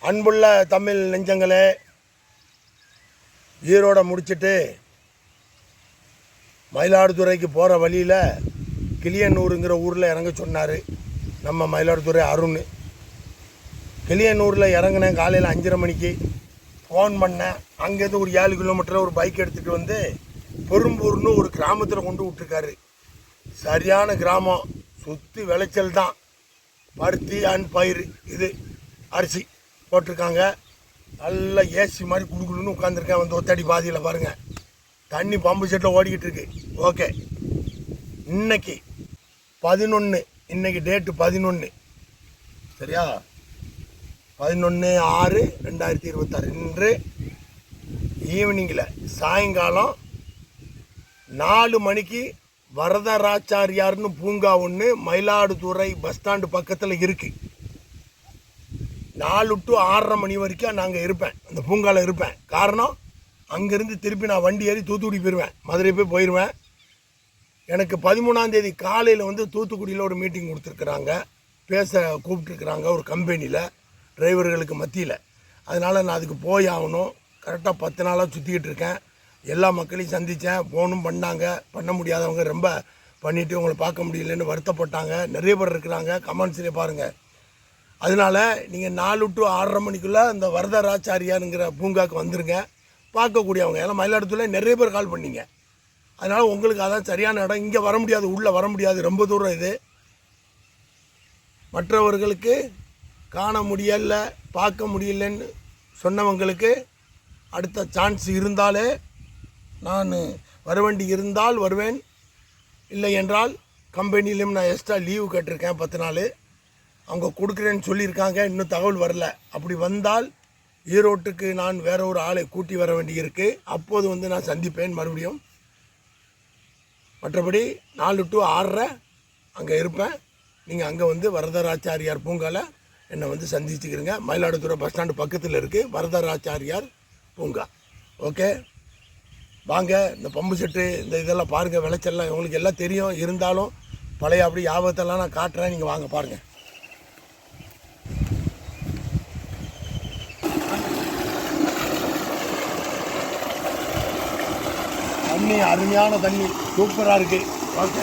அன்புள்ள தமிழ் நெஞ்சங்களே, ஈரோட முடிச்சுட்டு மயிலாடுதுறைக்கு போகிற வழியில் கிளியனூருங்கிற ஊரில் இறங்க சொன்னார் நம்ம மயிலாடுதுறை அருண். கிளியனூரில் இறங்கினேன். காலையில் 5:30 மணிக்கு ஃபோன் பண்ணேன். அங்கேருந்து ஒரு 7 கிலோமீட்டரில் ஒரு பைக் எடுத்துகிட்டு வந்து பெரும்பூர்னு ஒரு கிராமத்தில் கொண்டு விட்டுருக்காரு. சரியான கிராமம், சுற்றி விளைச்சல் தான், பருத்தி அண்ட் பயிர், இது அரிசி போட்டிருக்காங்க. நல்லா ஏசி மாதிரி குடுக்குன்னு உட்காந்துருக்கேன். வந்து ஒத்தடி பாதியில் பாருங்கள், தண்ணி பம்பு செட்டில் ஓடிக்கிட்டு இருக்கு. ஓகே, இன்னைக்கு 11, இன்னைக்கு டேட்டு 11, சரியா? 11/6/2026. இன்று ஈவினிங்கில் சாயங்காலம் 4 மணிக்கு வரதராச்சாரியார்னு பூங்கா ஒன்று மயிலாடுதுறை பஸ் ஸ்டாண்டு பக்கத்தில் இருக்குது. 4 to 6:30 மணி வரைக்கும் நாங்கள் இருப்பேன், அந்த பூங்காவில் இருப்பேன். காரணம், அங்கேருந்து திருப்பி நான் வண்டி ஏறி தூத்துக்குடி போயிடுவேன், மதுரை போயிடுவேன். எனக்கு 13ஆம் தேதி காலையில் வந்து தூத்துக்குடியில் ஒரு மீட்டிங் கொடுத்துருக்குறாங்க, பேச கூப்பிட்டுருக்குறாங்க ஒரு கம்பெனியில், டிரைவர்களுக்கு மத்தியில். அதனால் நான் அதுக்கு போய் ஆகணும். கரெக்டாக 10 நாளாக சுற்றிக்கிட்டு இருக்கேன். எல்லா மக்களையும் சந்தித்தேன், ஃபோனும் பண்ணாங்க. பண்ண முடியாதவங்க ரொம்ப பண்ணிவிட்டு உங்களை பார்க்க முடியலன்னு வருத்தப்பட்டாங்க. நிறைய பேர் இருக்கிறாங்க, கமெண்ட்ஸ்லேயே பாருங்கள். அதனால் நீங்கள் 4 to 6:30 மணிக்குள்ளே இந்த வரதராச்சாரியாருங்கிற பூங்காவுக்கு வந்துடுங்க. பார்க்கக்கூடியவங்க எல்லாம் மயிலாடுதுறை நிறைய பேர் கால் பண்ணிங்க. அதனால் உங்களுக்கு அதான் சரியான இடம். இங்கே வர முடியாது, உள்ளே வர முடியாது, ரொம்ப தூரம் இது. மற்றவர்களுக்கு காண முடியல, பார்க்க முடியலன்னு சொன்னவங்களுக்கு அடுத்த சான்ஸ் இருந்தாலே, நான் வரவேண்டி இருந்தால் வருவேன், இல்லை என்றால் கம்பெனிலையும் நான் எக்ஸ்ட்ரா லீவு கேட்டிருக்கேன் 10 நாள். அவங்க கொடுக்குறேன்னு சொல்லியிருக்காங்க, இன்னும் தகவல் வரல. அப்படி வந்தால் ஈரோட்டுக்கு நான் வேற ஒரு ஆளை கூட்டி வர வேண்டியிருக்கு. அப்போது வந்து நான் சந்திப்பேன் மறுபடியும். மற்றபடி 4 to 6:30 அங்கே இருப்பேன். நீங்கள் அங்கே வந்து வரதராச்சாரியார் பூங்காவில் என்னை வந்து சந்திச்சுக்கிறீங்க. மயிலாடுதுறை பஸ் ஸ்டாண்டு பக்கத்தில் இருக்குது வரதராச்சாரியார் பூங்கா. ஓகே, வாங்க. இந்த பம்பு செட்டு இந்த இதெல்லாம் பாருங்கள், விளைச்சல்லாம் உங்களுக்கு எல்லாம் தெரியும். இருந்தாலும் பழைய அப்படி ஆபத்தெல்லாம் நான் காட்டுறேன், நீங்கள் வாங்க பாருங்கள். தண்ணி அருமையான தண்ணி, சூப்பராக இருக்குது. ஓகே.